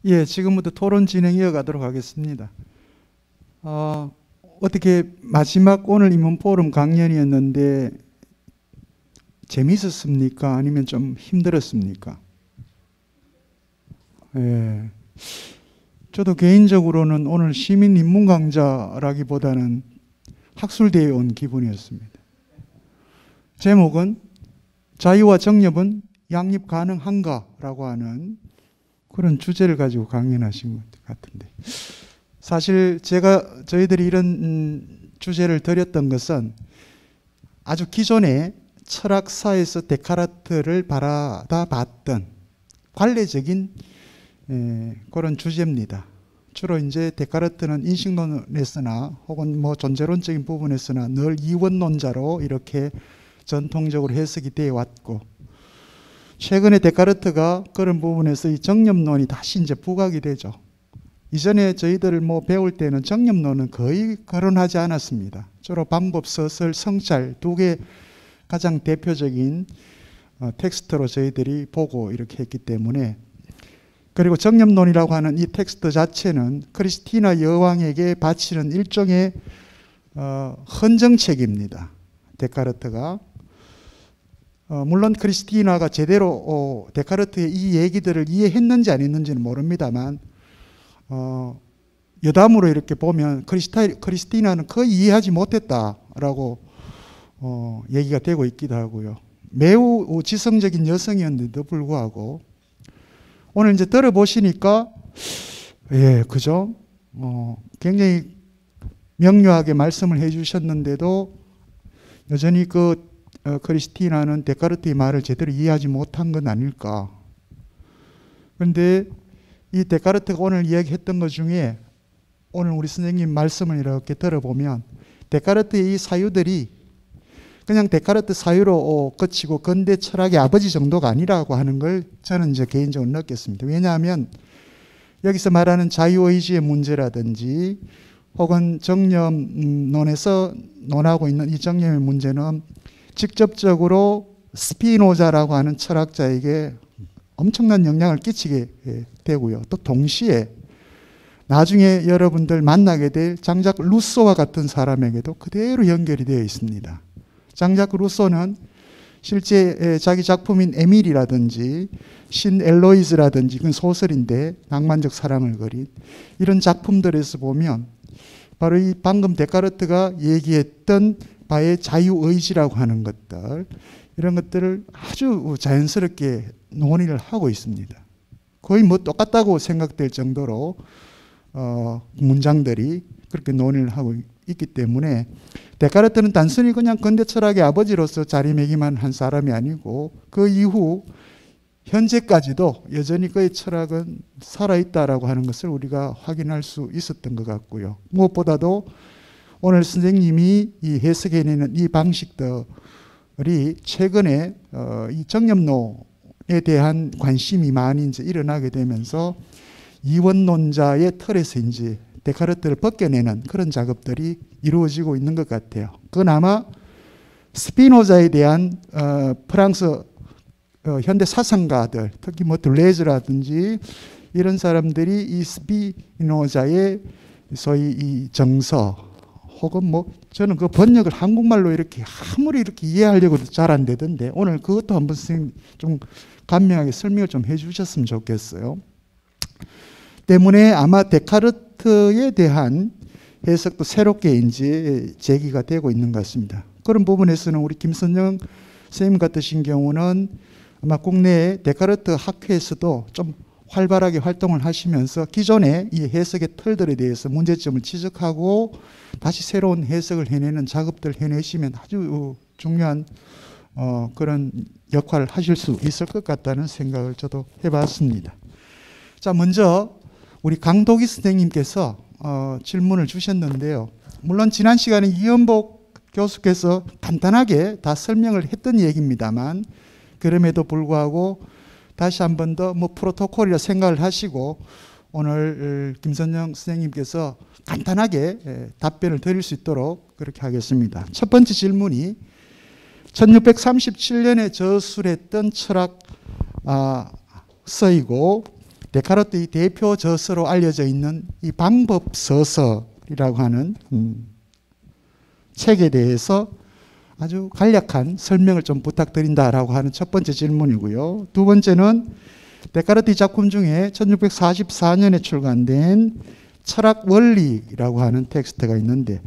예, 지금부터 토론 진행 이어가도록 하겠습니다. 어떻게 마지막 오늘 인문 포럼 강연이었는데 재미있었습니까? 아니면 좀 힘들었습니까? 예. 저도 개인적으로는 오늘 시민 인문 강좌라기보다는 학술대회에 온 기분이었습니다. 제목은 자유와 정협은 양립 가능한가라고 하는 그런 주제를 가지고 강연하신 것 같은데, 사실 저희들이 이런 주제를 드렸던 것은 아주 기존의 철학사에서 데카르트를 바라봤던 관례적인 그런 주제입니다. 주로 이제 데카르트는 인식론에서나 혹은 뭐 존재론적인 부분에서나 늘 이원론자로 이렇게 전통적으로 해석이 되어 왔고, 최근에 데카르트가 그런 부분에서 이 정념론이 다시 이제 부각이 되죠. 이전에 저희들 뭐 배울 때는 정념론은 거의 거론하지 않았습니다. 주로 방법, 서술, 성찰 두 개 가장 대표적인 텍스트로 저희들이 보고 이렇게 했기 때문에, 그리고 정념론이라고 하는 이 텍스트 자체는 크리스티나 여왕에게 바치는 일종의 헌정책입니다. 데카르트가 물론 크리스티나가 제대로 데카르트의 이 얘기들을 이해했는지 안 했는지는 모릅니다만, 여담으로 이렇게 보면 크리스티나는 거의 이해하지 못했다라고 얘기가 되고 있기도 하고요. 매우 지성적인 여성이었는데도 불구하고 오늘 이제 들어보시니까 예, 그죠? 굉장히 명료하게 말씀을 해주셨는데도 여전히 크리스티나는 데카르트의 말을 제대로 이해하지 못한 건 아닐까. 그런데 이 데카르트가 오늘 이야기했던 것 중에 오늘 우리 선생님 말씀을 이렇게 들어보면 데카르트의 이 사유들이 그냥 데카르트 사유로 그치고 근대 철학의 아버지 정도가 아니라고 하는 걸 저는 이제 개인적으로 느꼈습니다. 왜냐하면 여기서 말하는 자유의지의 문제라든지 혹은 정념론에서 논하고 있는 이 정념의 문제는 직접적으로 스피노자라고 하는 철학자에게 엄청난 영향을 끼치게 되고요. 또 동시에 나중에 여러분들 만나게 될 장작 루소와 같은 사람에게도 그대로 연결이 되어 있습니다. 장작 루소는 실제 자기 작품인 에밀이라든지 신 엘로이즈라든지 그건 소설인데 낭만적 사랑을 그린 이런 작품들에서 보면 바로 이 방금 데카르트가 얘기했던 바의 자유의지라고 하는 것들, 이런 것들을 아주 자연스럽게 논의를 하고 있습니다. 거의 뭐 똑같다고 생각될 정도로 문장들이 그렇게 논의를 하고 있기 때문에 데카르트는 단순히 그냥 근대 철학의 아버지로서 자리매김한 한 사람이 아니고 그 이후 현재까지도 여전히 그의 철학은 살아있다라고 하는 것을 우리가 확인할 수 있었던 것 같고요. 무엇보다도 오늘 선생님이 이 해석해내는 이 방식들이 최근에 이 정념론에 대한 관심이 많이 이제 일어나게 되면서 이원론자의 틀에서 이제 데카르트를 벗겨내는 그런 작업들이 이루어지고 있는 것 같아요. 그건 아마 스피노자에 대한 프랑스 현대 사상가들, 특히 뭐 들레즈라든지 이런 사람들이 이 스피노자의 소위 이 정서 혹은 뭐 저는 그 번역을 한국말로 이렇게 아무리 이렇게 이해하려고도 잘 안 되던데 오늘 그것도 한번 선생님 좀 간명하게 설명을 좀 해주셨으면 좋겠어요. 때문에 아마 데카르트에 대한 해석도 새롭게 이제 제기가 되고 있는 것 같습니다. 그런 부분에서는 우리 김선영 선생님 같으신 경우는 아마 국내 데카르트 학회에서도 좀 활발하게 활동을 하시면서 기존의 이 해석의 틀들에 대해서 문제점을 지적하고 다시 새로운 해석을 해내는 작업들을 해내시면 아주 중요한 그런 역할을 하실 수 있을 것 같다는 생각을 저도 해봤습니다. 자, 먼저 우리 강도기 선생님께서 질문을 주셨는데요. 물론 지난 시간에 이연복 교수께서 간단하게 다 설명을 했던 얘기입니다만 그럼에도 불구하고 다시 한 번 더 뭐 프로토콜이라 생각을 하시고 오늘 김선영 선생님께서 간단하게 답변을 드릴 수 있도록 그렇게 하겠습니다. 첫 번째 질문이 1637년에 저술했던 철학 서이고 데카르트의 대표 저서로 알려져 있는 이 방법서설이라고 하는 책에 대해서 아주 간략한 설명을 좀 부탁드린다라고 하는 첫 번째 질문이고요. 두 번째는 데카르트의 작품 중에 1644년에 출간된 철학 원리라고 하는 텍스트가 있는데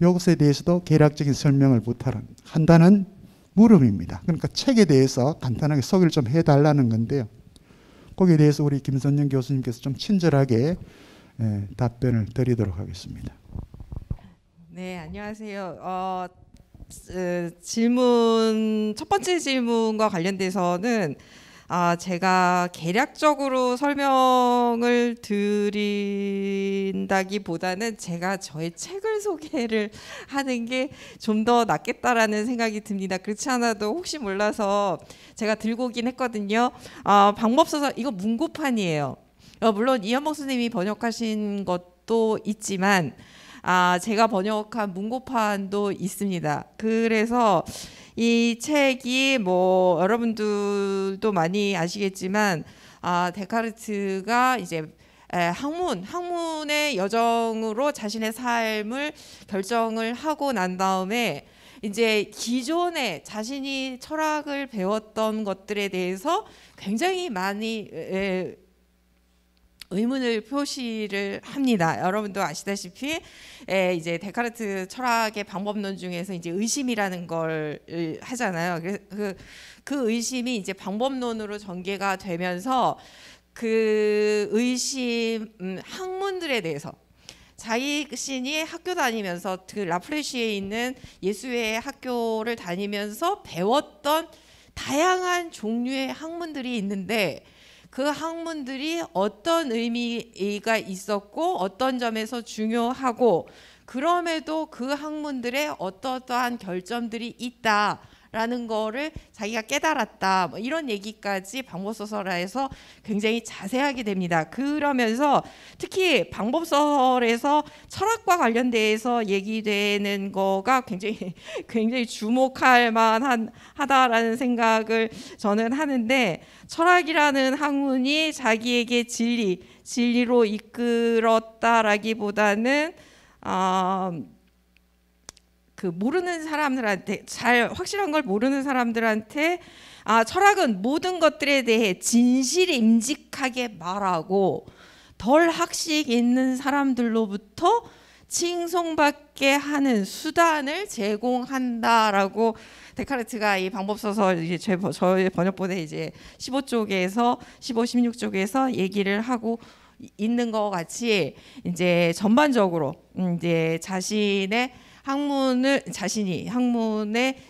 이것에 대해서도 개략적인 설명을 부탁한다는 물음입니다. 그러니까 책에 대해서 간단하게 소개를 좀 해달라는 건데요. 거기에 대해서 우리 김선영 교수님께서 좀 친절하게 답변을 드리도록 하겠습니다. 네, 안녕하세요. 첫 번째 질문과 관련돼서는 제가 개략적으로 설명을 드린다기보다는 제가 저의 책을 소개를 하는 게 좀 더 낫겠다라는 생각이 듭니다. 그렇지 않아도 혹시 몰라서 제가 들고 오긴 했거든요. 방법서설, 이거 문고판이에요. 물론 이현복 선생님이 번역하신 것도 있지만 제가 번역한 문고판도 있습니다. 그래서 이 책이 뭐 여러분들도 많이 아시겠지만 데카르트가 이제 학문의 여정으로 자신의 삶을 결정을 하고 난 다음에 이제 기존에 자신이 철학을 배웠던 것들에 대해서 굉장히 많이 의문을 표시를 합니다. 여러분도 아시다시피 이제 데카르트 철학의 방법론 중에서 이제 의심이라는 걸 하잖아요. 그 의심이 이제 방법론으로 전개가 되면서 그 의심 학문들에 대해서 자신이 학교 다니면서 그 라플레시에 있는 예수회 학교를 다니면서 배웠던 다양한 종류의 학문들이 있는데 그 학문들이 어떤 의미가 있었고 어떤 점에서 중요하고 그럼에도 그 학문들에 어떠한 결점들이 있다라는 거를 자기가 깨달았다, 뭐 이런 얘기까지 방법소설에서 굉장히 자세하게 됩니다. 그러면서 특히 방법소설에서 철학과 관련돼서 얘기되는 거가 굉장히 주목할 만하다라는 생각을 저는 하는데, 철학이라는 학문이 자기에게 진리로 이끌었다라기보다는 그 모르는 사람들한테, 잘 확실한 걸 모르는 사람들한테 철학은 모든 것들에 대해 진실임직하게 말하고 덜 학식 있는 사람들로부터 칭송받게 하는 수단을 제공한다라고 데카르트가 이 방법소설 이제 저의 번역본에 이제 15쪽에서 16쪽에서 얘기를 하고 있는 것 같이 이제 전반적으로 이제 자신이 학문의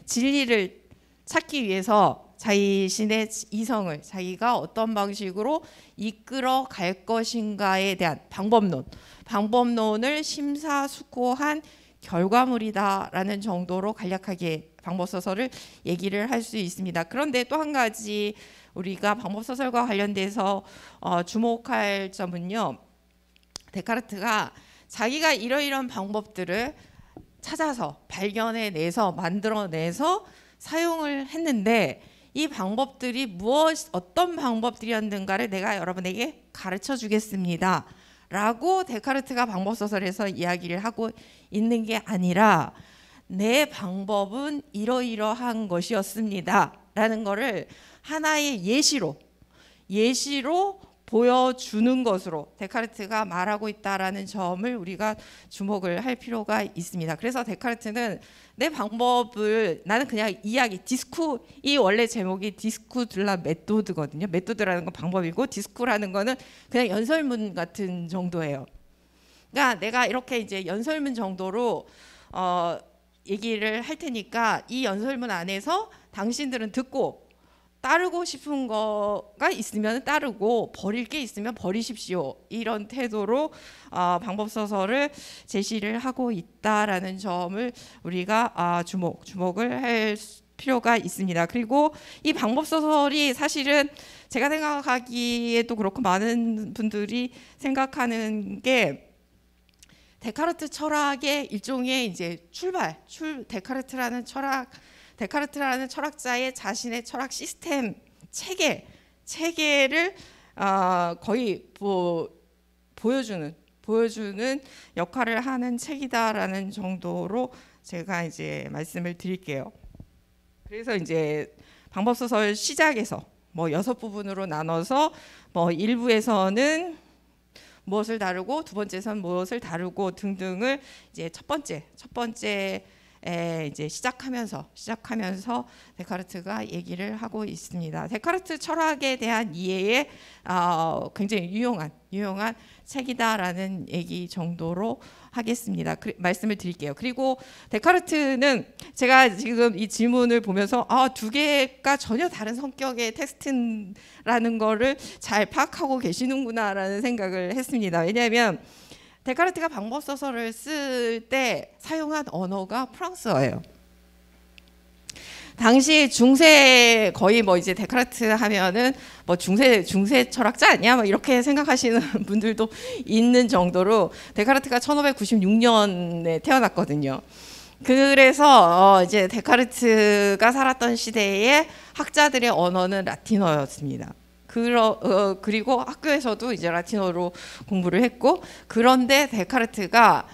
진리를 찾기 위해서 자신의 이성을 자기가 어떤 방식으로 이끌어 갈 것인가에 대한 방법론을 심사숙고한 결과물이다라는 정도로 간략하게 방법소설을 얘기를 할 수 있습니다. 그런데 또 한 가지 우리가 방법소설과 관련돼서 주목할 점은요, 데카르트가 자기가 이러이러한 방법들을 찾아서 발견해내서 만들어내서 사용을 했는데 이 방법들이 어떤 방법들이었는가를 내가 여러분에게 가르쳐 주겠습니다 라고 데카르트가 방법소설에서 이야기를 하고 있는 게 아니라 내 방법은 이러이러한 것이었습니다 라는 거를 하나의 예시로 보여주는 것으로 데카르트가 말하고 있다라는 점을 우리가 주목을 할 필요가 있습니다. 그래서 데카르트는 내 방법을, 나는 그냥 이야기, 이 원래 제목이 디스쿠 들라 메토드거든요. 메토드라는 건 방법이고 디스쿠라는 거는 그냥 연설문 같은 정도예요. 그러니까 내가 이렇게 이제 연설문 정도로 얘기를 할 테니까 이 연설문 안에서 당신들은 듣고 따르고 싶은 거가 있으면 따르고 버릴 게 있으면 버리십시오. 이런 태도로 방법소설을 제시를 하고 있다라는 점을 우리가 주목을 할 필요가 있습니다. 그리고 이 방법소설이 사실은 제가 생각하기에도 그렇고 많은 분들이 생각하는 게 데카르트 철학의 일종의 이제 데카르트라는 철학자의 자신의 철학 시스템 체계를 거의 보여주는 역할을 하는 책이다라는 정도로 제가 이제 말씀을 드릴게요. 그래서 이제 방법소설 시작에서 뭐 6부분으로 나눠서 뭐 1부에서는 무엇을 다루고 두 번째선 무엇을 다루고 등등을 이제 첫 번째에 이제 시작하면서 데카르트가 얘기를 하고 있습니다. 데카르트 철학에 대한 이해에 굉장히 유용한 책이다라는 얘기 정도로 하겠습니다. 말씀을 드릴게요. 그리고 데카르트는 제가 지금 이 질문을 보면서 두 개가 전혀 다른 성격의 텍스트라는 거를 잘 파악하고 계시는구나라는 생각을 했습니다. 왜냐하면 데카르트가 방법소설을 쓸 때 사용한 언어가 프랑스어예요. 당시 중세 거의 뭐 이제 데카르트 하면은 뭐 중세 철학자 아니야? 뭐 이렇게 생각하시는 분들도 있는 정도로 데카르트가 1596년에 태어났거든요. 그래서 이제 데카르트가 살았던 시대에 학자들의 언어는 라틴어였습니다. 그리고 학교에서도 이제 라틴어로 공부를 했고, 그런데 데카르트가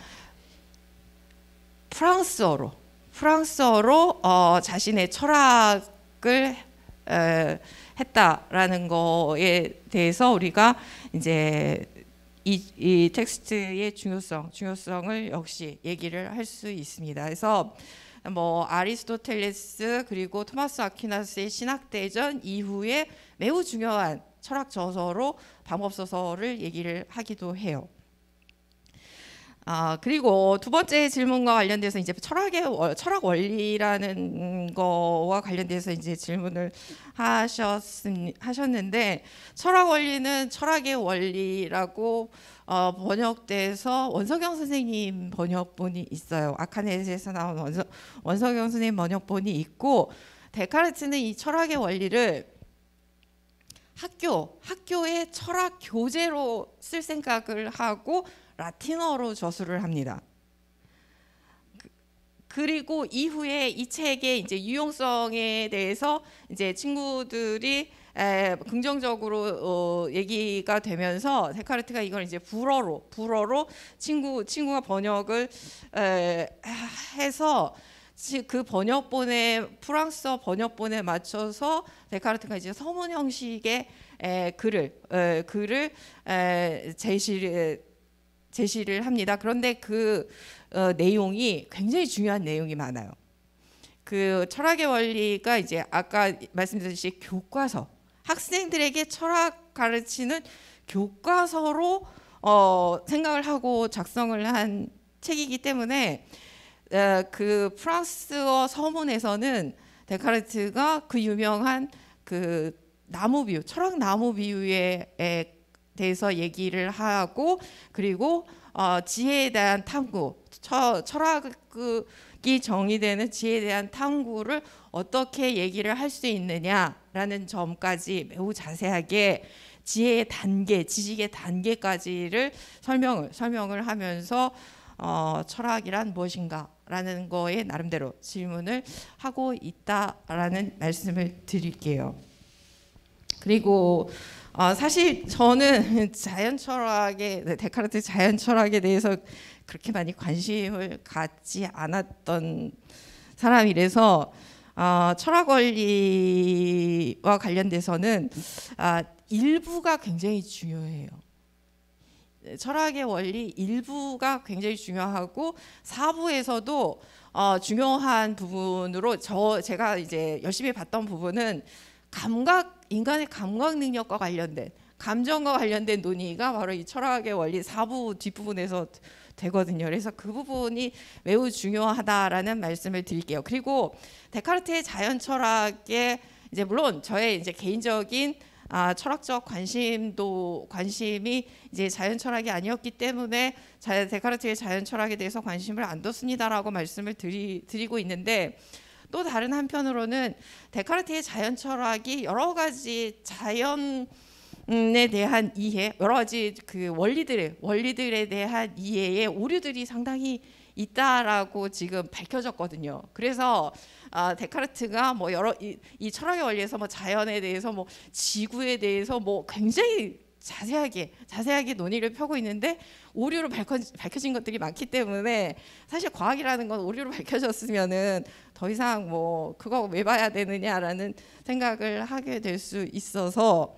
프랑스어로 자신의 철학을 했다라는 거에 대해서 우리가 이제 이 텍스트의 중요성을 역시 얘기를 할 수 있습니다. 그래서 뭐 아리스토텔레스 그리고 토마스 아퀴나스의 신학대전 이후에 매우 중요한 철학 저서로 방법소설을 얘기를 하기도 해요. 그리고 두 번째 질문과 관련돼서 이제 철학 원리라는 거와 관련돼서 이제 질문을 하셨는데, 철학 원리는 철학의 원리라고 번역돼서 원석영 선생님 번역본이 있어요. 아카네스에서 나온 원석영 선생님 번역본이 있고, 데카르트는 이 철학의 원리를 학교의 철학 교재로 쓸 생각을 하고 라틴어로 저술을 합니다. 그리고 이후에 이 책의 이제 유용성에 대해서 이제 친구들이 긍정적으로 얘기가 되면서 데카르트가 이걸 이제 불어로 친구가 번역을 해서 그 프랑스어 번역본에 맞춰서 데카르트가 이제 서문 형식의 글을 제시를 합니다. 그런데 그 내용이 굉장히 중요한 내용이 많아요. 그 철학의 원리가 이제 아까 말씀드렸듯이 교과서, 학생들에게 철학 가르치는 교과서로 생각을 하고 작성을 한 책이기 때문에 그 프랑스어 서문에서는 데카르트가 그 유명한 그 나무 비유, 철학 나무 비유에 대해서 얘기를 하고, 그리고 지혜에 대한 탐구, 철학이 정의되는 지혜에 대한 탐구를 어떻게 얘기를 할 수 있느냐라는 점까지 매우 자세하게 지혜의 단계, 지식의 단계까지를 설명을 하면서 철학이란 무엇인가라는 거에 나름대로 질문을 하고 있다라는 말씀을 드릴게요. 그리고 사실 저는 데카르트 자연 철학에 대해서 그렇게 많이 관심을 갖지 않았던 사람이라서 철학 원리와 관련돼서는 일부가 굉장히 중요해요. 철학의 원리 일부가 굉장히 중요하고 4부에서도 중요한 부분으로 제가 이제 열심히 봤던 부분은 인간의 감각 능력과 관련된, 감정과 관련된 논의가 바로 이 철학의 원리 4부 뒷부분에서 되거든요. 그래서 그 부분이 매우 중요하다라는 말씀을 드릴게요. 그리고 데카르트의 자연 철학에 이제 물론 저의 이제 개인적인 철학적 관심이 이제 자연 철학이 아니었기 때문에 데카르트의 자연 철학에 대해서 관심을 안 뒀습니다라고 말씀을 드리고 있는데, 또 다른 한편으로는 데카르트의 자연 철학이 여러 가지 자연에 대한 이해, 여러 가지 그 원리들에 대한 이해에 오류들이 상당히 있다라고 지금 밝혀졌거든요. 그래서 데카르트가 뭐 여러 이 철학의 원리에서 뭐 자연에 대해서 뭐 지구에 대해서 뭐 굉장히 자세하게 논의를 펴고 있는데 오류로 밝혀진 것들이 많기 때문에 사실 과학이라는 건 오류로 밝혀졌으면은 더 이상 뭐 그거 왜 봐야 되느냐라는 생각을 하게 될 수 있어서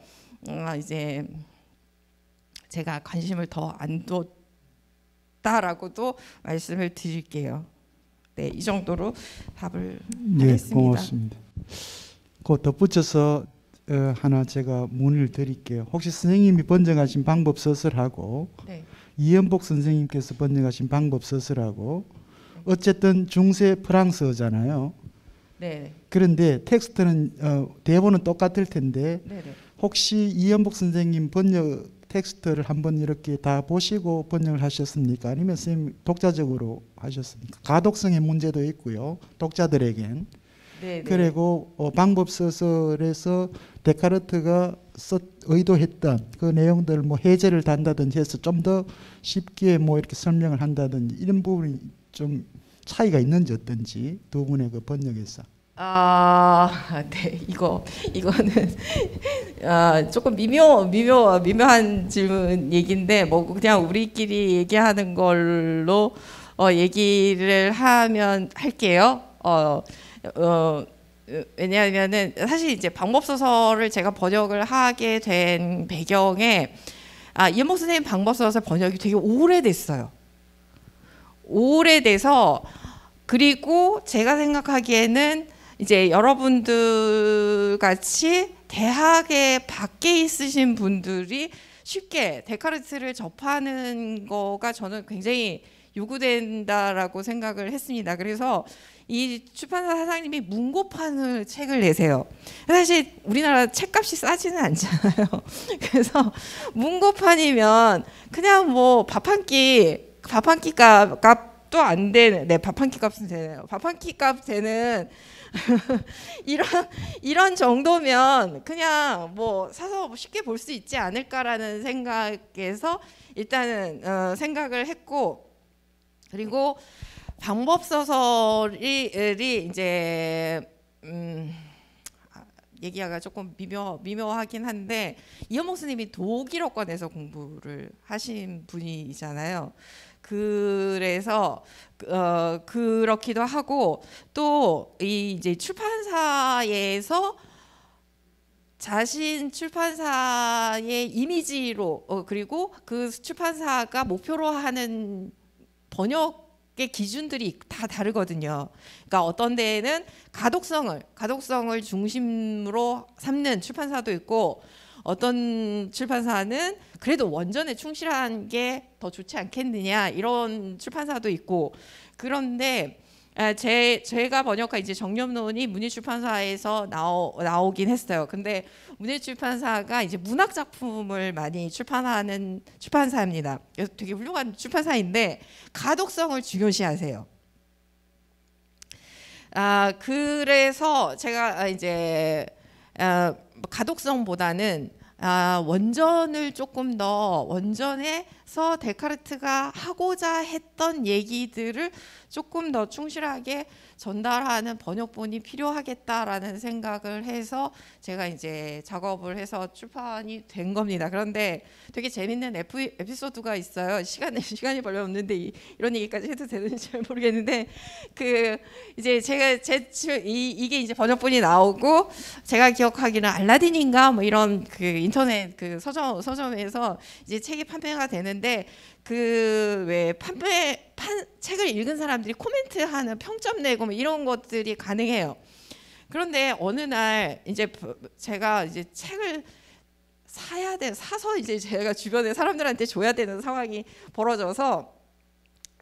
이제 제가 관심을 더 안 뒀다라고도 말씀을 드릴게요. 네, 이 정도로 답을 하겠습니다. 고맙습니다. 그 덧붙여서 하나 제가 문의를 드릴게요. 혹시 선생님이 번역하신 방법 서술하고 네. 이연복 선생님께서 번역하신 방법 서술하고 어쨌든 중세 프랑스어잖아요. 네. 그런데 텍스트는 대본은 똑같을 텐데 네. 혹시 이연복 선생님 번역 텍스트를 한번 이렇게 다 보시고 번역을 하셨습니까? 아니면 선생님 독자적으로 하셨습니까? 가독성의 문제도 있고요. 독자들에겐. 네. 그리고 방법 서술에서 데카르트가 의도했던 그 내용들 뭐 해제를 단다든지 해서 좀 더 쉽게 뭐 이렇게 설명을 한다든지 이런 부분이 좀 차이가 있는지 어떤지 두 분의 그 번역에서. 네, 이거는 조금 미묘한 질문 얘기인데 뭐 그냥 우리끼리 얘기하는 걸로 얘기를 하면 할게요. 왜냐하면은 사실 이제 방법 소설을 제가 번역을 하게 된 배경에 이연복 선생님 방법 소설 번역이 되게 오래됐어요. 오래돼서 그리고 제가 생각하기에는 이제 여러분들 같이 대학에 밖에 있으신 분들이 쉽게 데카르트를 접하는 거가 저는 굉장히 요구된다라고 생각을 했습니다. 그래서 이 출판사 사장님이 문고판을 책을 내세요. 사실 우리나라 책값이 싸지는 않잖아요. 그래서 문고판이면 그냥 뭐 밥 한 끼 값도 안 되는, 네, 밥 한 끼 값은 되네요. 밥 한 끼 값 되는 이런 정도면 그냥 뭐 사서 쉽게 볼 수 있지 않을까라는 생각에서 일단은 생각을 했고, 그리고 방법 소설이 이제 얘기가 조금 미묘하긴 한데 이연복 스님이 독일어권에서 공부를 하신 분이잖아요. 그래서 그렇기도 하고 또 이 이제 출판사에서 자신 출판사의 이미지로 그리고 그 출판사가 목표로 하는 번역의 기준들이 다 다르거든요. 그러니까 어떤 데에는 가독성을 중심으로 삼는 출판사도 있고, 어떤 출판사는 그래도 원전에 충실한 게 더 좋지 않겠느냐 이런 출판사도 있고. 그런데 제가 번역한 이제 정념론이 문예출판사에서 나오긴 했어요. 근데 문예출판사가 이제 문학 작품을 많이 출판하는 출판사입니다. 그래서 되게 훌륭한 출판사인데 가독성을 중요시하세요. 그래서 제가 이제 가독성보다는 원전을 조금 더 원전에서 데카르트가 하고자 했던 얘기들을 조금 더 충실하게 전달하는 번역본이 필요하겠다라는 생각을 해서 제가 이제 작업을 해서 출판이 된 겁니다. 그런데 되게 재밌는 에피소드가 있어요. 시간이 별로 없는데 이런 얘기까지 해도 되는지 잘 모르겠는데, 그 이제 제가 이게 이제 번역본이 나오고, 제가 기억하기는 알라딘인가 뭐 이런 그 인터넷 그 서점에서 이제 책이 판매가 되는데, 그 왜 책을 읽은 사람들이 코멘트하는 평점 내고 뭐 이런 것들이 가능해요. 그런데 어느 날 이제 제가 이제 책을 사서 이제 제가 주변에 사람들한테 줘야 되는 상황이 벌어져서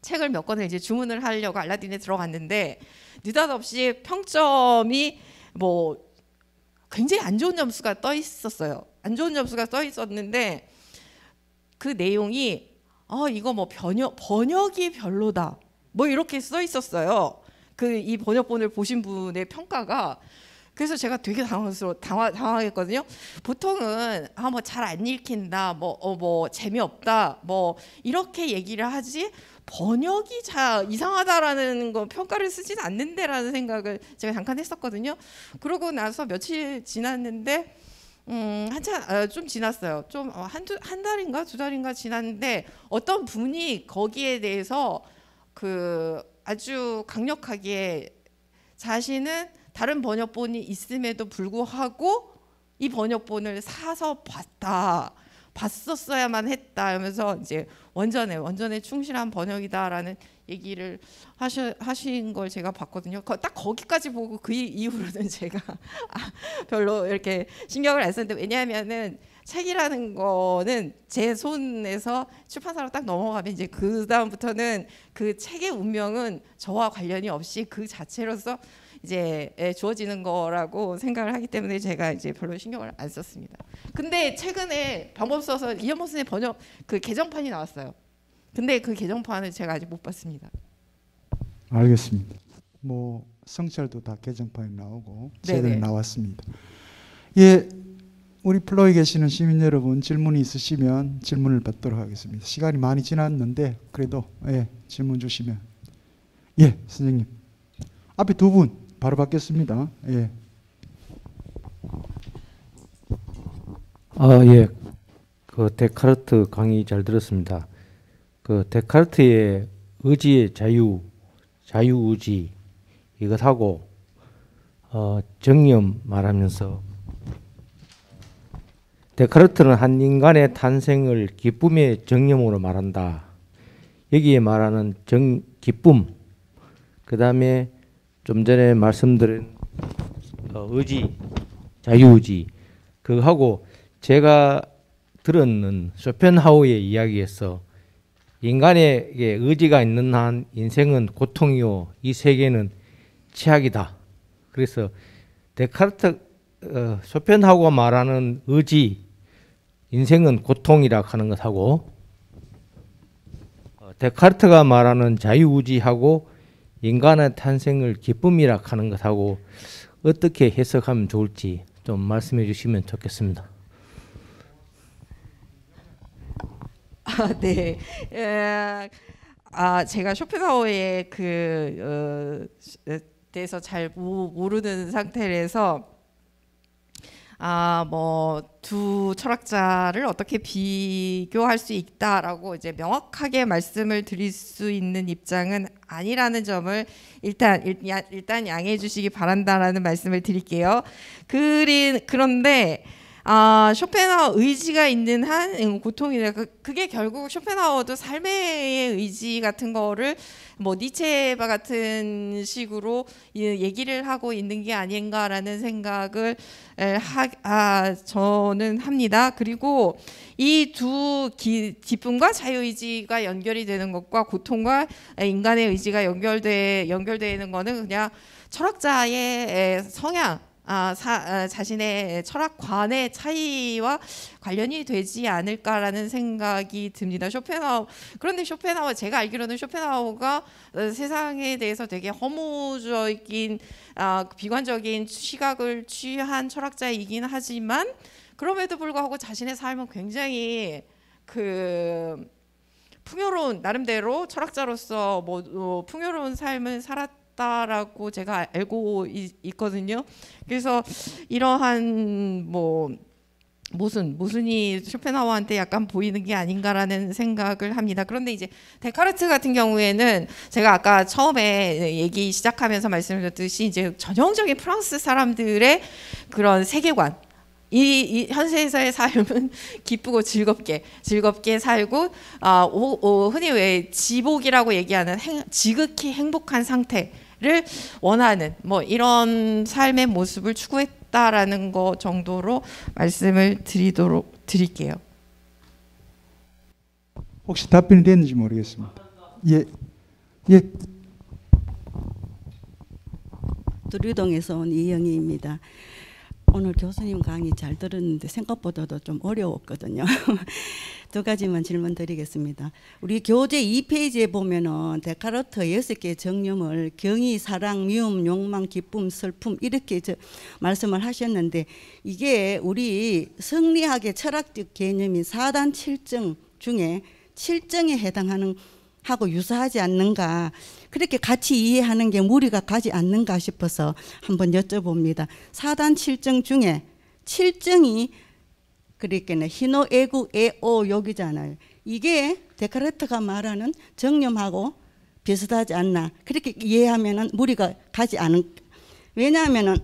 책을 몇 권을 이제 주문을 하려고 알라딘에 들어갔는데, 느닷없이 평점이 뭐 굉장히 안 좋은 점수가 떠 있었어요. 안 좋은 점수가 떠 있었는데 그 내용이 이거 뭐 번역이 별로다 뭐 이렇게 써 있었어요. 이 번역본을 보신 분의 평가가. 그래서 제가 되게 당황했거든요. 보통은 뭐 잘 안 읽힌다, 뭐 재미없다, 뭐 이렇게 얘기를 하지, 번역이 이상하다라는 거 평가를 쓰진 않는데라는 생각을 제가 잠깐 했었거든요. 그러고 나서 며칠 지났는데 한참 좀 지났어요. 좀 한 달인가 두 달인가 지났는데 어떤 분이 거기에 대해서 아주 강력하게 자신은 다른 번역본이 있음에도 불구하고 이 번역본을 사서 봤었어야만 했다 하면서 이제 원전에 충실한 번역이다라는 얘기를 하신 걸 제가 봤거든요. 딱 거기까지 보고 그 이후로는 제가 별로 이렇게 신경을 안 썼는데, 왜냐하면은 책이라는 거는 제 손에서 출판사로 딱 넘어가면 이제 그 다음부터는 그 책의 운명은 저와 관련이 없이 그 자체로서 이제 주어지는 거라고 생각을 하기 때문에 제가 이제 별로 신경을 안 썼습니다. 근데 최근에 방법 써서 이현모 선생님 번역 그 개정판이 나왔어요. 근데 그 개정판을 제가 아직 못 봤습니다. 알겠습니다. 뭐 성찰도 다 개정판이 나오고 제대로 네네. 나왔습니다. 예, 우리 플로에 계시는 시민 여러분 질문이 있으시면 질문을 받도록 하겠습니다. 시간이 많이 지났는데 그래도 질문 주시면. 예, 선생님. 앞에 두 분 바로 받겠습니다. 예. 예. 그 데카르트 강의 잘 들었습니다. 그 데카르트의 의지의 자유의지 이것하고 정념 말하면서 데카르트는 한 인간의 탄생을 기쁨의 정념으로 말한다. 여기에 말하는 기쁨, 그 다음에 좀 전에 말씀드린 의지, 자유의지, 그거하고 제가 들었는 쇼펜하우의 이야기에서 인간에게 의지가 있는 한 인생은 고통이요, 이 세계는 치약이다. 그래서 데카르트, 쇼펜하우가 말하는 의지, 인생은 고통이라 하는 것하고 데카르트가 말하는 자유의지하고 인간의 탄생을 기쁨이라 하는 것하고 어떻게 해석하면 좋을지 좀 말씀해 주시면 좋겠습니다. 네. 제가 쇼펜하우의 대해서 잘 모르는 상태라서 뭐 두 철학자를 어떻게 비교할 수 있다라고 이제 명확하게 말씀을 드릴 수 있는 입장은 아니라는 점을 일단 양해해 주시기 바란다라는 말씀을 드릴게요. 그런데 쇼펜하우 의지가 있는 한 고통이래. 그게 결국 쇼펜하우도 삶의 의지 같은 거를 뭐 니체바 같은 식으로 얘기를 하고 있는 게 아닌가라는 생각을 저는 합니다. 그리고 이 두 기쁨과 자유의지가 연결이 되는 것과 고통과 인간의 의지가 연결되는 거는 그냥 철학자의 성향, 자신의 철학관의 차이와 관련이 되지 않을까라는 생각이 듭니다. 그런데 쇼펜하우, 제가 알기로는 쇼펜하우가 세상에 대해서 되게 허무적인 비관적인 시각을 취한 철학자이긴 하지만 그럼에도 불구하고 자신의 삶은 굉장히 풍요로운, 나름대로 철학자로서 풍요로운 삶을 살았다라고 제가 알고 있거든요. 그래서 이러한 모순이 쇼펜하우한테 약간 보이는 게 아닌가라는 생각을 합니다. 그런데 이제 데카르트 같은 경우에는 제가 아까 처음에 얘기 시작하면서 말씀드렸듯이 이제 전형적인 프랑스 사람들의 그런 세계관, 이 현세에서의 삶은 기쁘고 즐겁게 살고 흔히 왜 지복이라고 얘기하는 지극히 행복한 상태를 원하는 이런 삶의 모습을 추구했다라는 거 정도로 말씀을 드릴게요. 혹시 답변이 됐는지 모르겠습니다. 예. 두류동에서 온 이영희입니다. 오늘 교수님 강의 잘 들었는데 생각보다도 좀 어려웠거든요. 두 가지만 질문 드리겠습니다. 우리 교재 2페이지에 보면은 데카르트 6개의 정념을 경의, 사랑, 미움, 욕망, 기쁨, 슬픔 이렇게 말씀을 하셨는데 이게 우리 성리학의 철학적 개념인 4단 7정 중에 7정에 해당하는 하고 유사하지 않는가, 그렇게 같이 이해하는 게 무리가 가지 않는가 싶어서 한번 여쭤봅니다. 4단 7정 중에 7정이 그러니까 희노 애국 애오 욕이잖아요. 이게 데카르트가 말하는 정념하고 비슷하지 않나, 그렇게 이해하면은 무리가 가지 않은. 왜냐하면은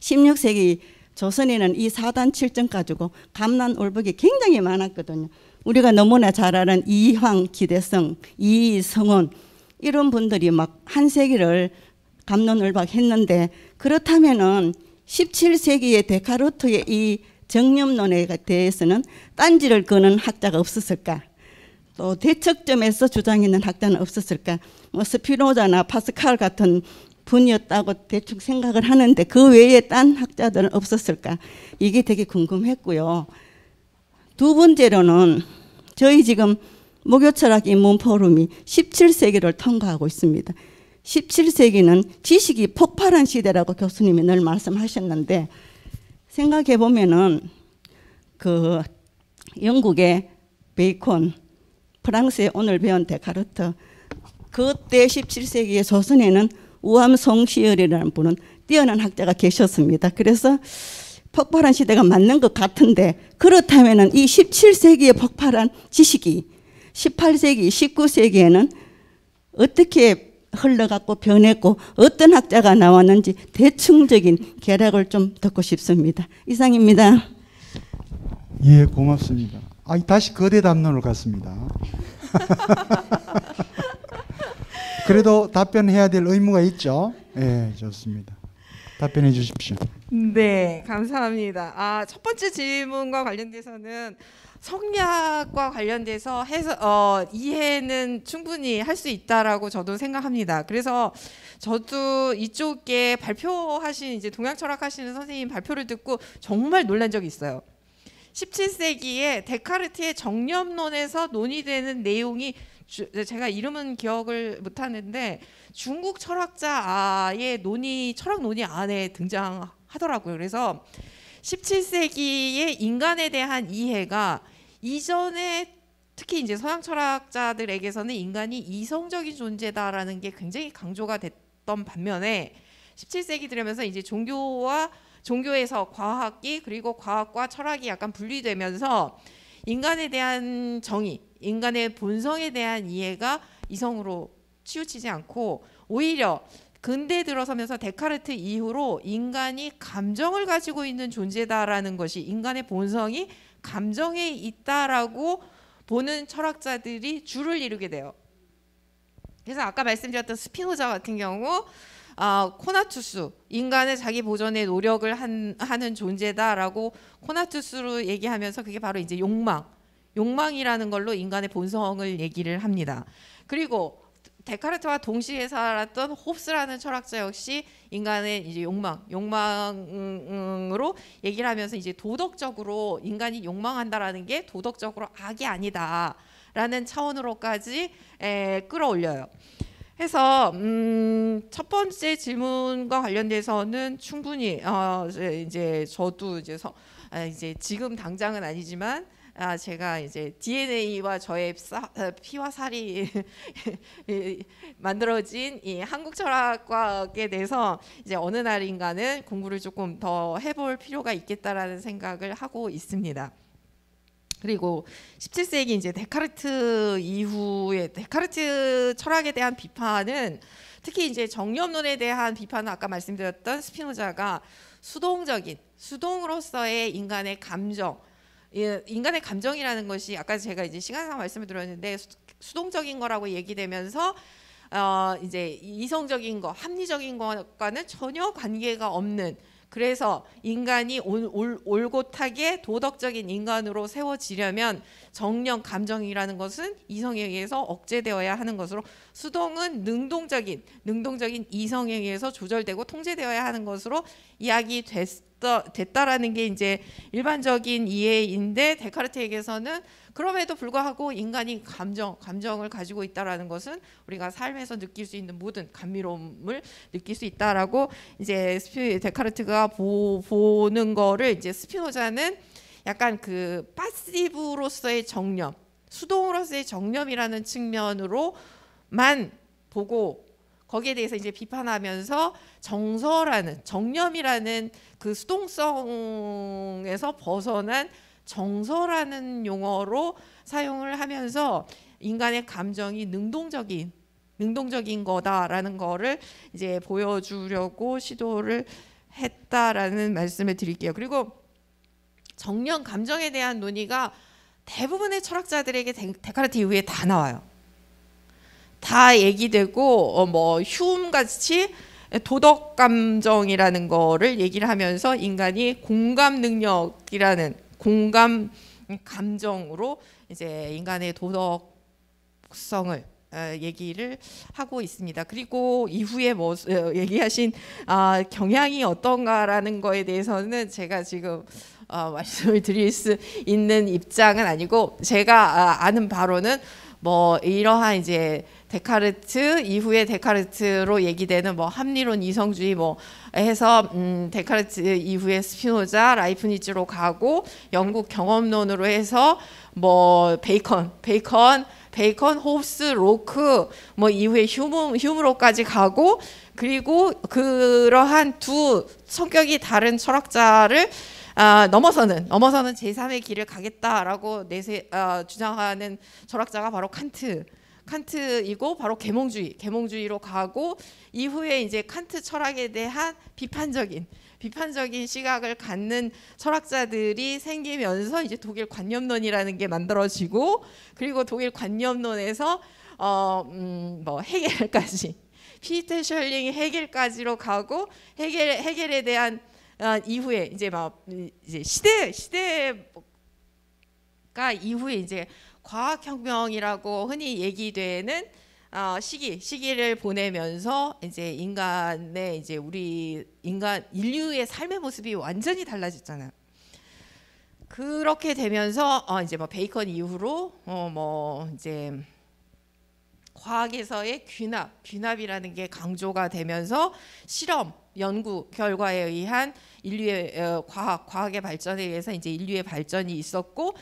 16세기 조선에는 이 4단 7정 가지고 감난올복이 굉장히 많았거든요. 우리가 너무나 잘 아는 이황 기대성, 이성원 이런 분들이 막 한 세기를 감론을박했는데, 그렇다면은 17세기의 데카르트의 이 정념론에 대해서는 딴지를 거는 학자가 없었을까? 또 대척점에서 주장했는 학자는 없었을까? 뭐 스피노자나 파스칼 같은 분이었다고 대충 생각을 하는데 그 외에 딴 학자들은 없었을까? 이게 되게 궁금했고요. 두 번째로는 저희 지금 목요철학 인문 포럼이 17세기를 통과하고 있습니다. 17세기는 지식이 폭발한 시대라고 교수님이 늘 말씀하셨는데, 생각해 보면은 그 영국의 베이컨, 프랑스의 오늘 배운 데카르트, 그때 17세기의 조선에는 우암 송시열이라는 분은 뛰어난 학자가 계셨습니다. 그래서 폭발한 시대가 맞는 것 같은데, 그렇다면 이 17세기에 폭발한 지식이 18세기, 19세기에는 어떻게 흘러갔고 변했고 어떤 학자가 나왔는지 대충적인 개략을 좀 듣고 싶습니다. 이상입니다. 예, 고맙습니다. 다시 거대 담론으로 갔습니다. 그래도 답변해야 될 의무가 있죠. 예, 좋습니다. 답변해 주십시오. 네, 감사합니다. 첫 번째 질문과 관련돼서는 성리학과 관련돼서 이해는 충분히 할 수 있다라고 저도 생각합니다. 그래서 저도 이쪽에 발표하신 이제 동양 철학 하시는 선생님 발표를 듣고 정말 놀란 적이 있어요. 17세기에 데카르트의 정념론에서 논의되는 내용이 제가 이름은 기억을 못하는데 중국 철학자의 철학 논의 안에 등장하더라고요. 그래서 17세기의 인간에 대한 이해가 이전에 특히 이제 서양 철학자들에게서는 인간이 이성적인 존재다라는 게 굉장히 강조가 됐던 반면에 17세기 들으면서 이제 종교에서 과학이, 그리고 과학과 철학이 약간 분리되면서 인간에 대한 정의, 인간의 본성에 대한 이해가 이성으로 치우치지 않고 오히려 근대 들어서면서 데카르트 이후로 인간이 감정을 가지고 있는 존재다라는 것이, 인간의 본성이 감정에 있다라고 보는 철학자들이 줄을 이루게 돼요. 그래서 아까 말씀드렸던 스피노자 같은 경우 코나투스, 인간은 자기 보존에 노력을 하는 존재다라고 코나투스로 얘기하면서 그게 바로 이제 욕망이라는 걸로 인간의 본성을 얘기를 합니다. 그리고 데카르트와 동시에 살았던 홉스라는 철학자 역시 인간의 이제 욕망으로 얘기를 하면서 이제 도덕적으로 인간이 욕망한다라는 게 도덕적으로 악이 아니다라는 차원으로까지 끌어올려요. 해서 첫 번째 질문과 관련돼서는 충분히 이제 저도 이제 지금 당장은 아니지만 제가 이제 DNA와 저의 피와 살이 만들어진 이 한국 철학과학에 대해서 이제 어느 날인가는 공부를 조금 더 해볼 필요가 있겠다라는 생각을 하고 있습니다. 그리고 17세기 이제 데카르트 이후에 데카르트 철학에 대한 비판은 특히 이제 정념론에 대한 비판은 아까 말씀드렸던 스피노자가 수동으로서의 인간의 감정이라는 것이 아까 제가 이제 시간상 말씀을 드렸는데 수동적인 거라고 얘기되면서 이제 이성적인 거, 합리적인 것과는 전혀 관계가 없는, 그래서 인간이 올곧하게 도덕적인 인간으로 세워지려면 정령 감정이라는 것은 이성에 의해서 억제되어야 하는 것으로, 수동은 능동적인 이성에 의해서 조절되고 통제되어야 하는 것으로 됐다라는 게 이제 일반적인 이해인데, 데카르트에게서는 그럼에도 불구하고 인간이 감정을 가지고 있다라는 것은 우리가 삶에서 느낄 수 있는 모든 감미로움을 느낄 수 있다라고 이제 데카르트가 보는 거를 이제 스피노자는 약간 그 파시브로서의 정념, 수동으로서의 정념이라는 측면으로만 보고 거기에 대해서 이제 비판하면서 정서라는, 정념이라는 그 수동성에서 벗어난 정서라는 용어로 사용을 하면서 인간의 감정이 능동적인 거다라는 거를 이제 보여주려고 시도를 했다라는 말씀을 드릴게요. 그리고 정념, 감정에 대한 논의가 대부분의 철학자들에게 데카르트 이후에 다 나와요. 다 얘기되고 뭐 휴움같이 도덕 감정이라는 거를 얘기를 하면서 인간이 공감 능력이라는 공감 감정으로 이제 인간의 도덕성을 얘기를 하고 있습니다. 그리고 이후에 뭐 얘기하신 경향이 어떤가라는 거에 대해서는 제가 지금 말씀을 드릴 수 있는 입장은 아니고, 제가 아는 바로는 뭐 이러한 이제 데카르트 이후에 데카르트로 얘기되는 뭐 합리론 이성주의 뭐 해서 데카르트 이후에 스피노자, 라이프니츠로 가고, 영국 경험론으로 해서 뭐 베이컨, 홉스, 로크, 뭐 이후에 휴무로까지 가고, 그리고 그러한 두 성격이 다른 철학자를 넘어서는 제3의 길을 가겠다라고 주장하는 철학자가 바로 칸트이고, 바로 계몽주의로 가고, 이후에 이제 칸트 철학에 대한 비판적인 시각을 갖는 철학자들이 생기면서 이제 독일 관념론이라는 게 만들어지고, 그리고 독일 관념론에서 뭐 헤겔까지, 피터 셜링 헤겔까지로 가고, 헤겔에 대한 이후에 이제 막 이제 시대가 이후에 이제 과학혁명이라고 흔히 얘기되는 시기를 보내면서 이제 인류의 삶의 모습이 완전히 달라졌잖아요. 그렇게 되면서 이제 뭐 베이컨 이후로 뭐 이제 과학에서의 귀납이라는 게 강조가 되면서 실험, 연구 결과에 의한 인류의 과학의 발전에 의해서 이제 인류의 발전이 있었고,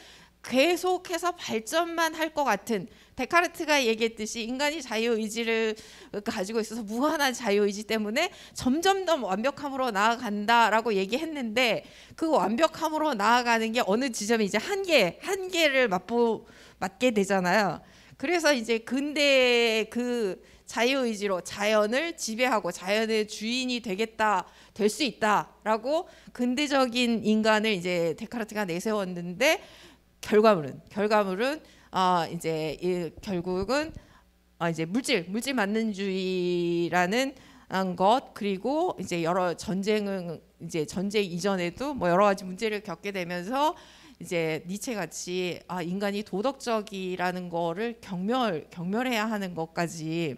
계속해서 발전만 할 것 같은, 데카르트가 얘기했듯이 인간이 자유의지를 가지고 있어서 무한한 자유의지 때문에 점점 더 완벽함으로 나아간다라고 얘기했는데, 그 완벽함으로 나아가는 게 어느 지점에 이제 한계를 맞게 되잖아요. 그래서 이제 근대 그 자유의지로 자연을 지배하고 자연의 주인이 될 수 있다라고 근대적인 인간을 이제 데카르트가 내세웠는데, 결과물은 결국은 이제 물질 만능주의라는 것, 그리고 이제 여러 전쟁 이전에도 뭐 여러 가지 문제를 겪게 되면서 이제 니체 같이 인간이 도덕적이라는 거를 경멸해야 하는 것까지,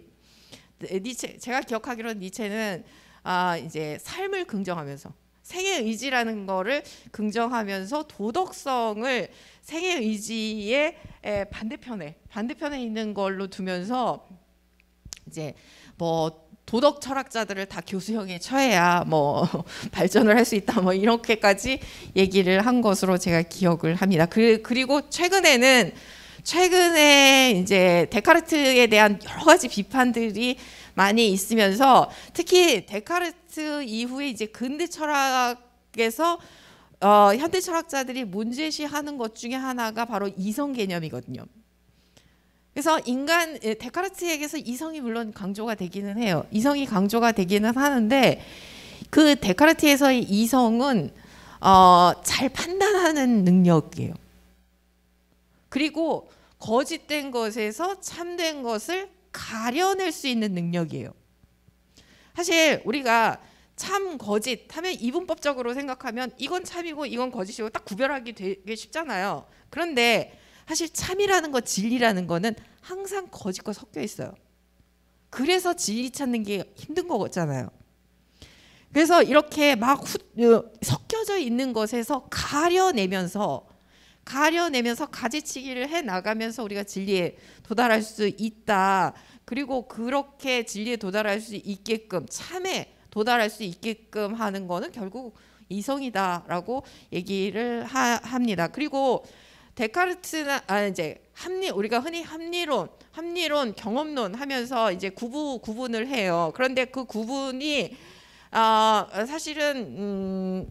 제가 기억하기로는 니체는 이제 삶을 긍정하면서 생애 의지라는 거를 긍정하면서 도덕성을 생애 의지의 반대편에 있는 걸로 두면서 이제 뭐 도덕 철학자들을 다 교수형에 처해야 뭐 발전을 할 수 있다, 뭐 이렇게까지 얘기를 한 것으로 제가 기억을 합니다. 그리고 최근에 이제 데카르트에 대한 여러 가지 비판들이 많이 있으면서, 특히 데카르트 이후에 이제 근대 철학에서 현대 철학자들이 문제시하는 것 중에 하나가 바로 이성 개념이거든요. 그래서 데카르트에게서 이성이 물론 강조가 되기는 해요. 이성이 강조가 되기는 하는데, 그 데카르트에서의 이성은 잘 판단하는 능력이에요. 그리고 거짓된 것에서 참된 것을 가려낼 수 있는 능력이에요. 사실 우리가 참 거짓 하면 이분법적으로 생각하면 이건 참이고 이건 거짓이고 딱 구별하기 되게 쉽잖아요. 그런데 사실 참이라는 것, 진리라는 거는 항상 거짓과 섞여 있어요. 그래서 진리 찾는 게 힘든 거잖아요. 그래서 이렇게 막 섞여져 있는 것에서 가려내면서 가지치기를 해 나가면서 우리가 진리에 도달할 수 있다. 그리고 그렇게 진리에 도달할 수 있게끔, 참에 도달할 수 있게끔 하는 거는 결국 이성이다라고 얘기를 합니다. 그리고 데카르트나 이제 우리가 흔히 합리론, 경험론 하면서 이제 구분을 해요. 그런데 그 구분이 사실은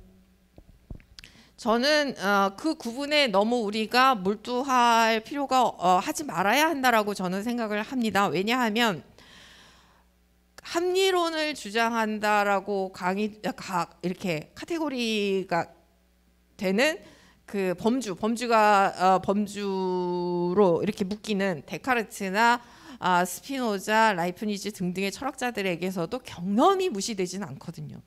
저는 그 구분에 너무 우리가 몰두할 필요가 하지 말아야 한다라고 저는 생각을 합니다. 왜냐하면 합리론을 주장한다라고 이렇게 카테고리가 되는 그 범주로 이렇게 묶이는 데카르트나 스피노자, 라이프니즈 등등의 철학자들에게서도 경험이 무시되지는 않거든요.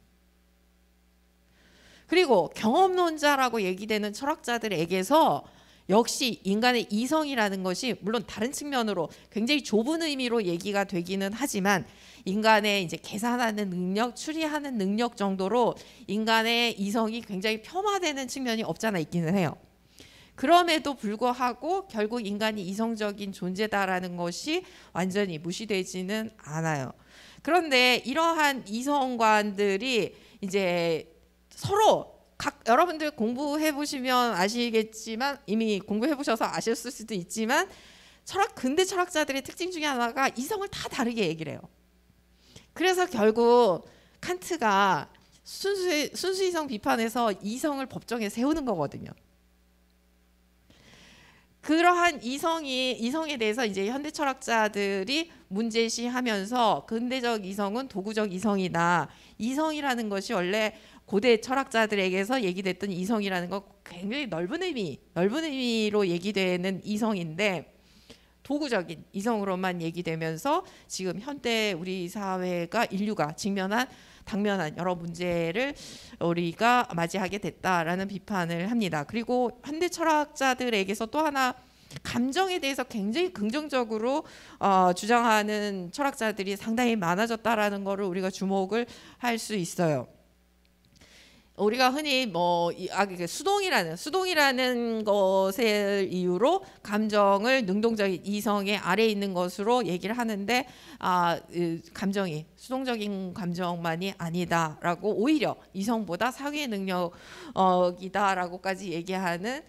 그리고 경험론자라고 얘기되는 철학자들에게서 역시 인간의 이성이라는 것이 물론 다른 측면으로 굉장히 좁은 의미로 얘기가 되기는 하지만 인간의 이제 계산하는 능력, 추리하는 능력 정도로 인간의 이성이 굉장히 폄하되는 측면이 없잖아 있기는 해요. 그럼에도 불구하고 결국 인간이 이성적인 존재다라는 것이 완전히 무시되지는 않아요. 그런데 이러한 이성관들이 이제 서로 여러분들 공부해 보시면 아시겠지만 이미 공부해 보셔서 아셨을 수도 있지만 근대 철학자들의 특징 중에 하나가 이성을 다 다르게 얘기를 해요. 그래서 결국 칸트가 순수 이성 비판에서 이성을 법정에 세우는 거거든요. 그러한 이성에 대해서 이제 현대 철학자들이 문제시하면서 근대적 이성은 도구적 이성이다. 이성이라는 것이 원래 고대 철학자들에게서 얘기됐던 이성이라는 건 굉장히 넓은 의미로 얘기되는 이성인데 도구적인 이성으로만 얘기되면서 지금 현대 우리 사회가 인류가 당면한 여러 문제를 우리가 맞이하게 됐다라는 비판을 합니다. 그리고 현대 철학자들에게서 또 하나 감정에 대해서 굉장히 긍정적으로 주장하는 철학자들이 상당히 많아졌다라는 것을 우리가 주목을 할 수 있어요. 우리가 흔히 수동이라는 것을 이유로 감정을 능동적인 이성의 아래에 있는 것으로 얘기를 하는데 감정이 수동적인 감정만이 아니다라고 오히려 이성보다 사고의 능력이다라고까지 얘기하는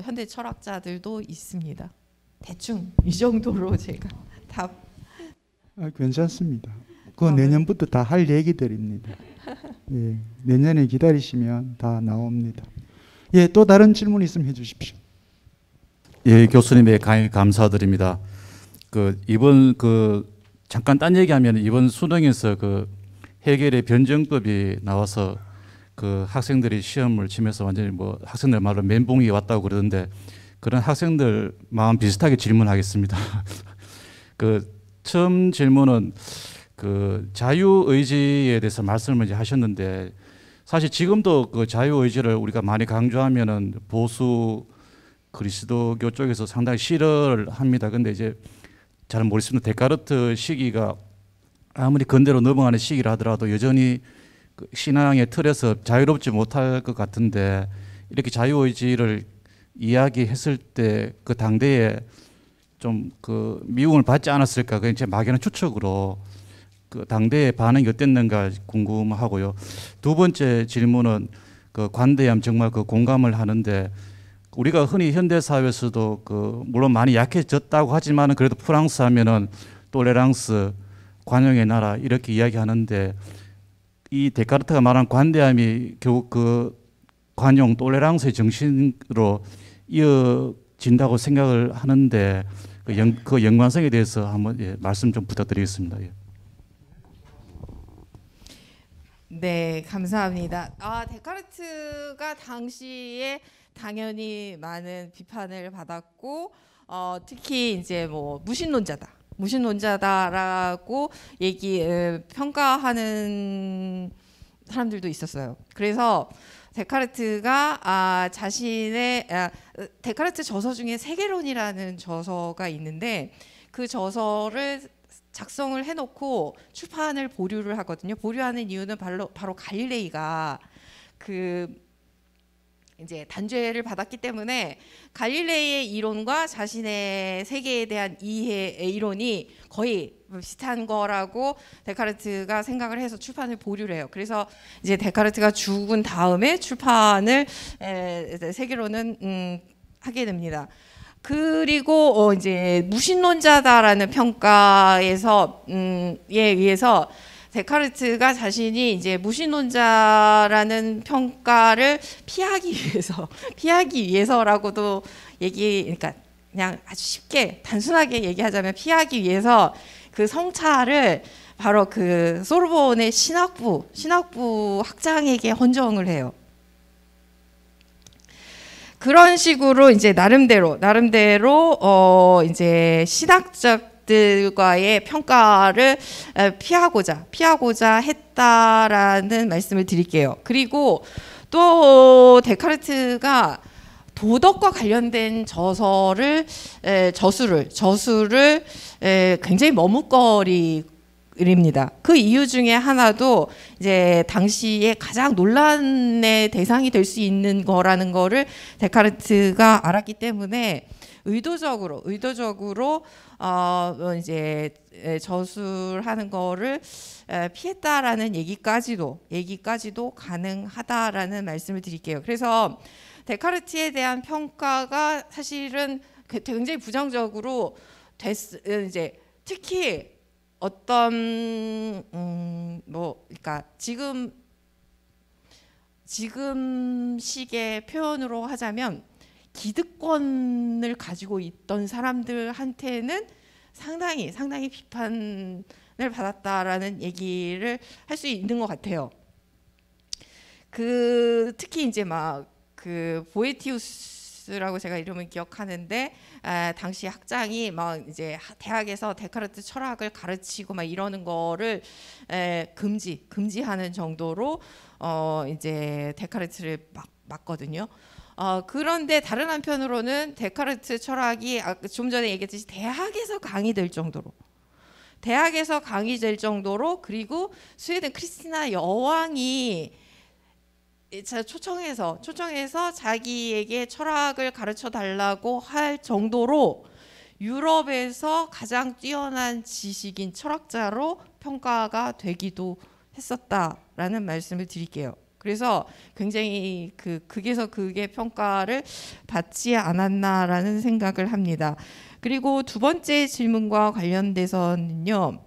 현대 철학자들도 있습니다. 대충 이 정도로 제가 답. 괜찮습니다. 그거 내년부터 다 할 얘기들입니다. 예, 내년에 기다리시면 다 나옵니다. 예, 또 다른 질문 있으면 해주십시오. 예, 교수님의 강의 감사드립니다. 이번 잠깐 딴 얘기하면 이번 수능에서 해겔의 변정법이 나와서 학생들이 시험을 치면서 완전히 학생들 말로 멘붕이 왔다고 그러던데 그런 학생들 마음 비슷하게 질문하겠습니다. 처음 질문은 자유의지에 대해서 말씀을 이제 하셨는데 사실 지금도 자유의지를 우리가 많이 강조하면은 보수 그리스도교 쪽에서 상당히 싫어를 합니다. 근데 이제 잘 모르겠습니다. 데카르트 시기가 아무리 근대로 넘어가는 시기라 하더라도 여전히 신앙의 틀에서 자유롭지 못할 것 같은데 이렇게 자유의지를 이야기했을 때 그 당대에 좀 미움을 받지 않았을까? 그게 제 막연한 추측으로 당대의 반응이 어땠는가 궁금하고요. 두 번째 질문은 관대함 정말 공감을 하는데 우리가 흔히 현대 사회에서도 물론 많이 약해졌다고 하지만은 그래도 프랑스 하면은 톨레랑스 관용의 나라 이렇게 이야기하는데 이 데카르트가 말한 관대함이 결국 관용 톨레랑스의 정신으로 이어진다고 생각을 하는데 그 연관성에 대해서 한번 말씀 좀 부탁드리겠습니다. 예. 네, 감사합니다. 데카르트가 당시에 당연히 많은 비판을 받았고 특히 이제 무신론자다라고 평가하는 사람들도 있었어요. 그래서 데카르트가 데카르트 저서 중에 세계론이라는 저서가 있는데 그 저서를 작성을 해놓고 출판을 보류를 하거든요. 보류하는 이유는 바로 갈릴레이가 이제 단죄를 받았기 때문에 갈릴레이의 이론과 자신의 세계에 대한 이해의 이론이 거의 비슷한 거라고 데카르트가 생각을 해서 출판을 보류를 해요. 그래서 이제 데카르트가 죽은 다음에 출판을 세계론은 하게 됩니다. 그리고 이제 무신론자다라는 평가에서 의해서 데카르트가 자신이 이제 무신론자라는 평가를 피하기 위해서라고도 그러니까 그냥 아주 쉽게 단순하게 얘기하자면 피하기 위해서 그 성차를 바로 그 소르본의 신학부 학장에게 헌정을 해요. 그런 식으로 이제 나름대로 이제 신학자들과의 평가를 피하고자 했다라는 말씀을 드릴게요. 그리고 또 데카르트가 도덕과 관련된 저수를 굉장히 머뭇거립니다. 그 이유 중에 하나도 이제 당시에 가장 논란의 대상이 될 수 있는 거라는 거를 데카르트가 알았기 때문에 의도적으로 이제 저술하는 거를 피했다라는 얘기까지도 가능하다라는 말씀을 드릴게요. 그래서 데카르트에 대한 평가가 사실은 굉장히 부정적으로 이제 특히 어떤 그러니까 지금 식의 표현으로 하자면 기득권을 가지고 있던 사람들한테는 상당히 비판을 받았다라는 얘기를 할 수 있는 것 같아요. 특히 이제 막 그 보에티우스라고 제가 이름을 기억하는데 당시 학장이 막 이제 대학에서 데카르트 철학을 가르치고 막 이러는 거를 금지하는 정도로 이제 데카르트를 막거든요. 그런데 다른 한편으로는 데카르트 철학이 좀 전에 얘기했듯이 대학에서 강의될 정도로 그리고 스웨덴 크리스티나 여왕이 초청해서 자기에게 철학을 가르쳐 달라고 할 정도로 유럽에서 가장 뛰어난 지식인 철학자로 평가가 되기도 했었다라는 말씀을 드릴게요. 그래서 굉장히 극에서 극의 평가를 받지 않았나라는 생각을 합니다. 그리고 두 번째 질문과 관련돼서는요,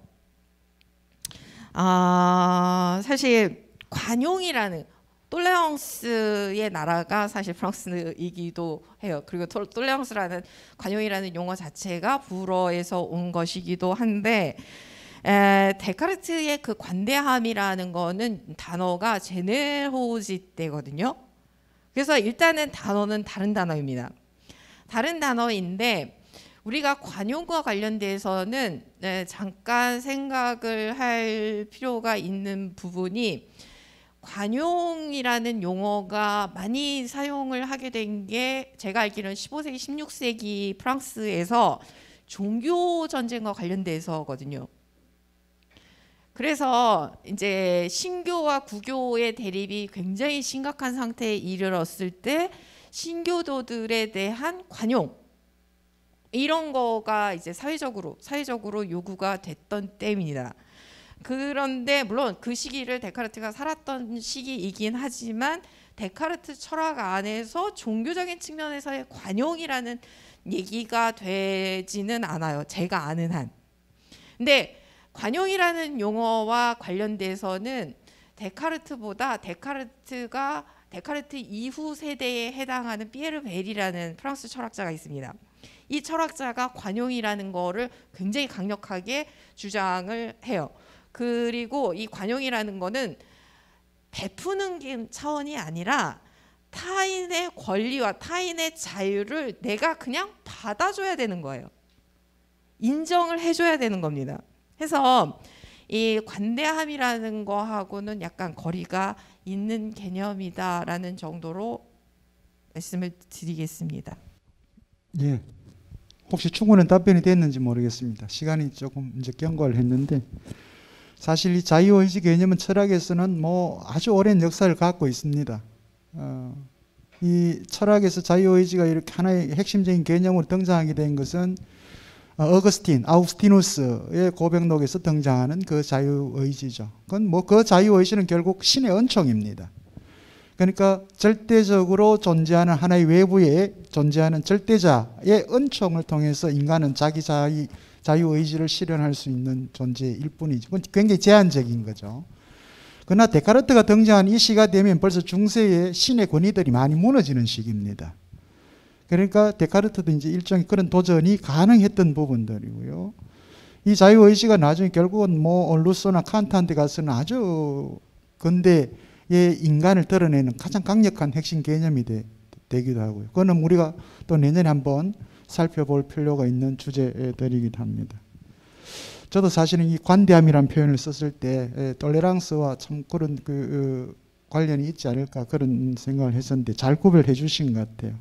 사실 관용이라는 똘레앙스의 나라가 사실 프랑스이기도 해요. 그리고 똘레앙스라는 관용이라는 용어 자체가 불어에서 온 것이기도 한데 데카르트의 그 관대함이라는 거는 단어가 제네로지테거든요. 그래서 일단은 단어는 다른 단어입니다. 다른 단어인데 우리가 관용과 관련돼서는 잠깐 생각을 할 필요가 있는 부분이 관용이라는 용어가 많이 사용을 하게 된 게 제가 알기로는 15세기, 16세기 프랑스에서 종교 전쟁과 관련돼서거든요. 그래서 이제 신교와 구교의 대립이 굉장히 심각한 상태에 이르렀을 때 신교도들에 대한 관용 이런 거가 이제 사회적으로 요구가 됐던 때입니다. 그런데 물론 그 시기를 데카르트가 살았던 시기이긴 하지만 데카르트 철학 안에서 종교적인 측면에서의 관용이라는 얘기가 되지는 않아요. 제가 아는 한. 근데 관용이라는 용어와 관련돼서는 데카르트보다 데카르트 이후 세대에 해당하는 피에르 벨이라는 프랑스 철학자가 있습니다. 이 철학자가 관용이라는 거를 굉장히 강력하게 주장을 해요. 그리고 이 관용이라는 거는 베푸는 차원이 아니라 타인의 권리와 타인의 자유를 내가 그냥 받아줘야 되는 거예요. 인정을 해줘야 되는 겁니다. 해서 이 관대함이라는 거하고는 약간 거리가 있는 개념이다라는 정도로 말씀을 드리겠습니다. 예. 혹시 충분한 답변이 됐는지 모르겠습니다. 시간이 조금 이제 경과를 했는데 사실 이 자유의지 개념은 철학에서는 뭐 아주 오랜 역사를 갖고 있습니다. 이 철학에서 자유의지가 이렇게 하나의 핵심적인 개념으로 등장하게 된 것은 아우구스티누스의 고백록에서 등장하는 그 자유의지죠. 그건 뭐 그 자유의지는 결국 신의 은총입니다. 그러니까 절대적으로 존재하는 하나의 외부에 존재하는 절대자의 은총을 통해서 인간은 자기 자유의지를 실현할 수 있는 존재일 뿐이지. 그건 굉장히 제한적인 거죠. 그러나 데카르트가 등장한 이 시가 되면 벌써 중세의 신의 권위들이 많이 무너지는 시기입니다. 그러니까 데카르트도 이제 일종의 그런 도전이 가능했던 부분들이고요. 이 자유의지가 나중에 결국은 뭐 루소나 칸트한테 가서는 아주 근대의 인간을 드러내는 가장 강력한 핵심 개념이 되기도 하고요. 그거는 우리가 또 내년에 한번 살펴볼 필요가 있는 주제들이기도 합니다. 저도 사실은 이 관대함이라는 표현을 썼을 때 톨레랑스와 참 그런 관련이 있지 않을까 그런 생각을 했었는데 잘 구별해 주신 것 같아요.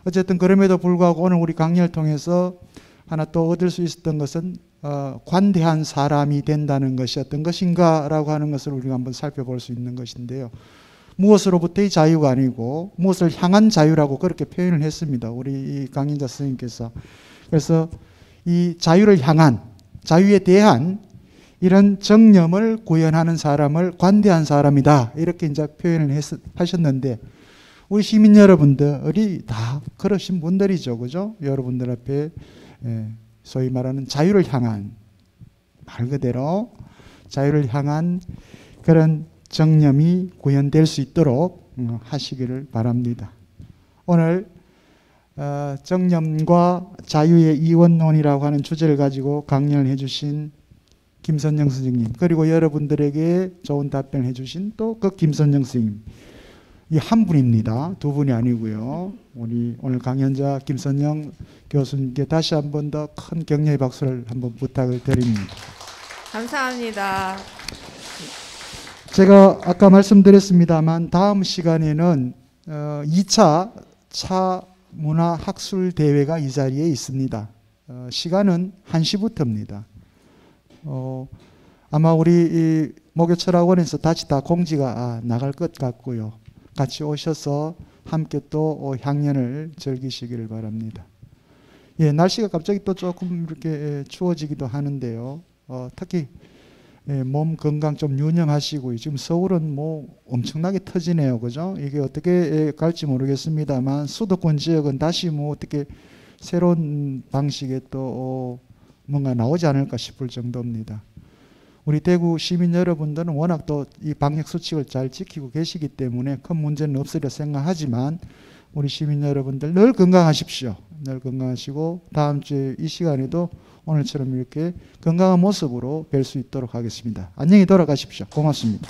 어쨌든 그럼에도 불구하고 오늘 우리 강연을 통해서 하나 또 얻을 수 있었던 것은 관대한 사람이 된다는 것이 어떤 것인가라고 하는 것을 우리가 한번 살펴볼 수 있는 것인데요. 무엇으로부터의 자유가 아니고 무엇을 향한 자유라고 그렇게 표현을 했습니다. 우리 강인자 선생님께서. 그래서 이 자유를 향한, 자유에 대한 이런 정념을 구현하는 사람을 관대한 사람이다. 이렇게 이제 표현을 하셨는데 우리 시민 여러분들이 다 그러신 분들이죠. 그죠? 여러분들 앞에 소위 말하는 자유를 향한, 말 그대로 자유를 향한 그런 정념이 구현될 수 있도록 하시기를 바랍니다. 오늘 정념과 자유의 이원론이라고 하는 주제를 가지고 강연을 해주신 김선영 선생님, 그리고 여러분들에게 좋은 답변을 해주신 또 그 김선영 선생님, 이 한 분입니다. 두 분이 아니고요. 우리 오늘 강연자 김선영 교수님께 다시 한 번 더 큰 격려의 박수를 한번 부탁을 드립니다. 감사합니다. 제가 아까 말씀드렸습니다만 다음 시간에는 2차 차문화학술대회가 이 자리에 있습니다. 시간은 1시부터입니다. 아마 우리 목요철학원에서 다시 다 공지가 나갈 것 같고요. 같이 오셔서 함께 또 향연을 즐기시기를 바랍니다. 예, 날씨가 갑자기 또 조금 이렇게 추워지기도 하는데요. 특히 몸 건강 좀 유념하시고, 지금 서울은 뭐 엄청나게 터지네요. 그죠? 이게 어떻게 갈지 모르겠습니다만 수도권 지역은 다시 뭐 어떻게 새로운 방식의 또 뭔가 나오지 않을까 싶을 정도입니다. 우리 대구 시민 여러분들은 워낙 또 이 방역 수칙을 잘 지키고 계시기 때문에 큰 문제는 없으리라 생각하지만 우리 시민 여러분들 늘 건강하십시오. 늘 건강하시고 다음 주에 이 시간에도 오늘처럼 이렇게 건강한 모습으로 뵐 수 있도록 하겠습니다. 안녕히 돌아가십시오. 고맙습니다.